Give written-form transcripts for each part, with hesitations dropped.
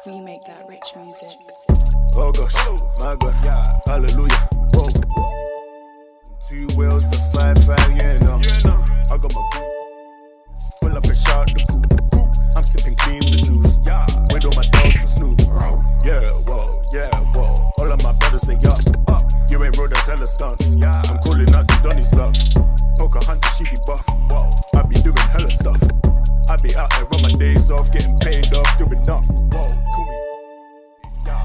We make that rich music. Oh gosh, my God, hallelujah. Whoa. 2 wheels, that's 5, yeah, no. I got my goose. Pull up and shout the coupe. I'm sipping clean the juice. With all my dogs and Snoop. Yeah, whoa. All of my brothers say up. You ain't road, that's hella stunts. I'm calling out these Donny's bluffs. Pocahontas, she be buff. I be doing hella stuff. I be out there on my days off, getting paid off, doing enough. Whoa, call me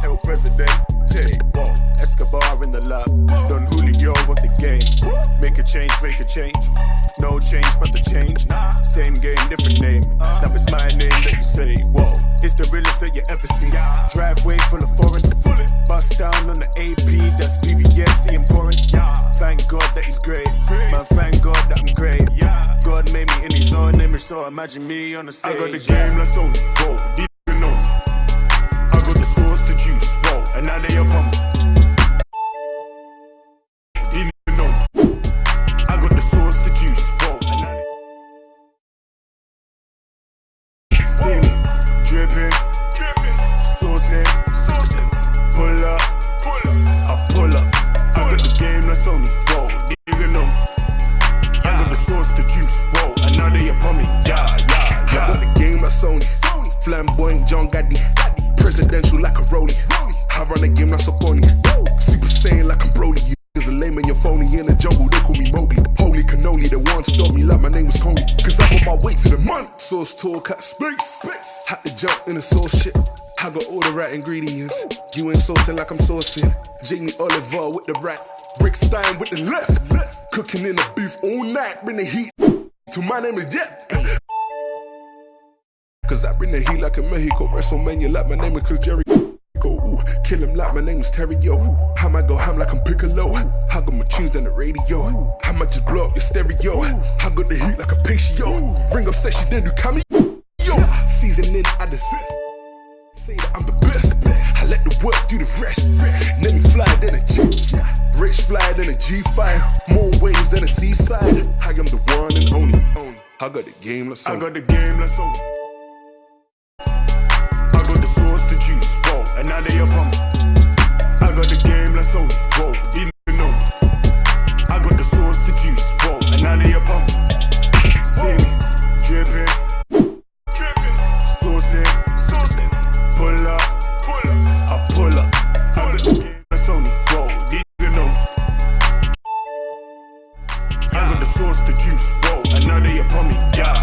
El Presidente. Whoa, Escobar in the lab. Don Julio with the game. Make a change. No change, but the change. Same game, different name. That was my name that you say. Whoa, it's the realest that you ever seen. Driveway full of foreigns. Bust down on the AP, that's VVS, important. Thank God that he's great. Man, thank God that I'm great. God made me in his own image, so imagine me on the stage. I got the game, that's Sony. Whoa, deep you know me. I got the sauce, the juice. Whoa, and now they up on me. Didn't even know me. I got the sauce, the juice. Whoa, and now they see me dripping, saucing. Pull up, I pull up. I got the game, that's Sony. Whoa, you know me. I got the sauce, the juice. Whoa, and now they upon me. I got the game, that's Sony. Flamboyant John Gaddy. Presidential like a rollie. I run the game, that's a pony. Super Saiyan like I'm Broly. You niggas are lame and you're phony. In the jungle, they call me Mowgli. Holy cannoli, they want to stop me like my name was Tony. Cause I'm on my way to the money. Sauce talk at space. Had to jump in the sauce shit. I got all the right ingredients. You ain't saucing like I'm saucing. Jamie Oliver with the right. Rick Stein with the left. Cooking in the beef all night. Bring the heat to my name is Jeff. Cause I bring the heat like a Mexico. WrestleMania like my name is Chris Jericho. Ooh, kill him like my name is Terry, yo. I might go ham like I'm Piccolo. I got my tunes on the radio. I might just blow up your stereo. I got the heat like a patio. Ring up session, then do cameo. Yo, seasoning I desist. Say that I'm the best. I let the work do the rest. Let me fly than a G. Rich fly than a G5. More ways than a seaside. I am the one and only. I got the game, let's go. I got the game, let's go. I got the sauce, the juice. Whoa, and now they upon me. I got the game, let's go. Whoa, didn't even know me. I got the sauce, the juice. Whoa, and now they upon me. See me dripping, saucing. Pull up, I pull up. I got the game, that's Sony. Whoa, didn't even know me. I got the sauce, the juice. Whoa, and now they upon me. Yeah.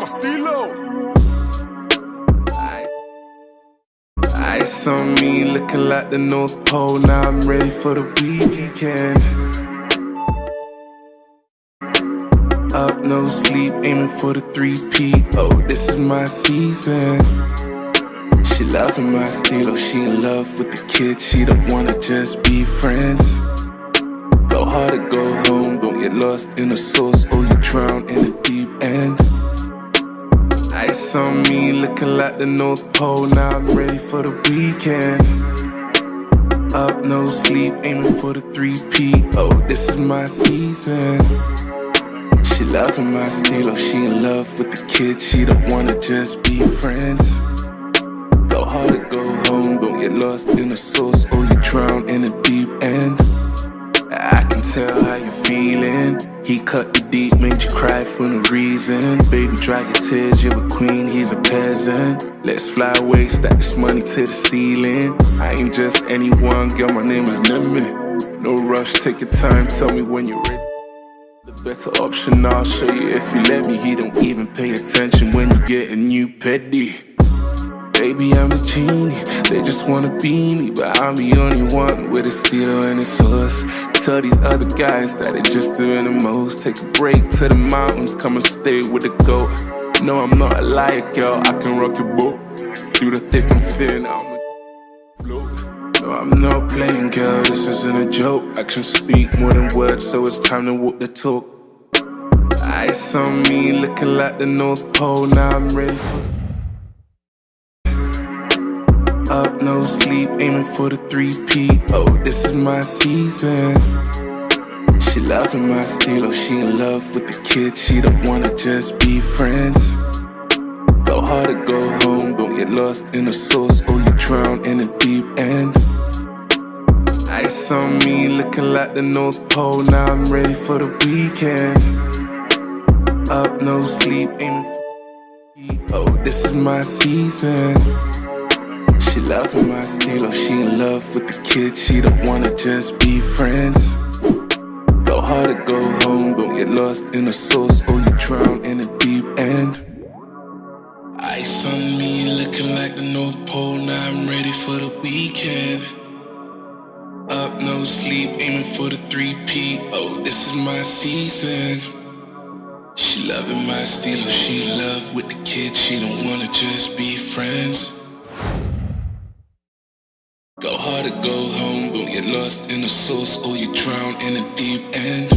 My stilo. Ice on me, looking like the North Pole. Now I'm ready for the weekend. Up, no sleep, aiming for the 3P. Oh, this is my season. She loving my stilo. She in love with the kid. She don't wanna just be friends. Go hard or go home. Don't get lost in the sauce or you drown in the deep end. Ice on me, looking like the North Pole. Now I'm ready for the weekend. Up, no sleep, aiming for the 3P. Oh, this is my season. She loving my stilo. She in love with the kid. She don't wanna just be friends. Go hard or go home. Don't get lost in the sauce or you drown in the deep end. I can tell how you feeling. He cut you deep, made you cry for no reason. Baby, dry your tears, you're a queen, he's a peasant. Let's fly away, stack this money to the ceiling. I ain't just anyone, girl, my name is Nehmy. No rush, take your time, tell me when you're ready. The better option, I'll show you if you let me. He don't even pay attention when you get a new petty. Baby, I'm a genie, they just wanna be me, but I'm the only one with a steel and a sauce. Tell these other guys that they're just doing the most. Take a break to the mountains, come and stay with the goat. No, I'm not a liar, girl, I can rock your boat. Through the thick and thin, I'm a float. No, I'm not playing, girl, this isn't a joke. Actions speak more than words, so it's time to walk the talk. Ice on me, looking like the North Pole, now I'm ready for up, no sleep, aiming for the 3P. Oh, this is my season. She loving my style, oh, she in love with the kid. She don't wanna just be friends. Go hard to go home, don't get lost in the sauce, or you drown in the deep end. Ice on me, looking like the North Pole. Now I'm ready for the weekend. Up, no sleep, aiming for the 3P. Oh, this is my season. She loving my style, oh, she in love with the kid. She don't wanna just be friends. Go hard to go home, don't get lost in the sauce, or you drown in the deep end. Ice on me, looking like the North Pole. Now I'm ready for the weekend. Up, no sleep, aiming for the 3P. Oh, this is my season. She loving my style, oh, she in love with the kid. She don't wanna just be friends. Go hard to go home, don't get lost in the sauce, or you drown in the deep end.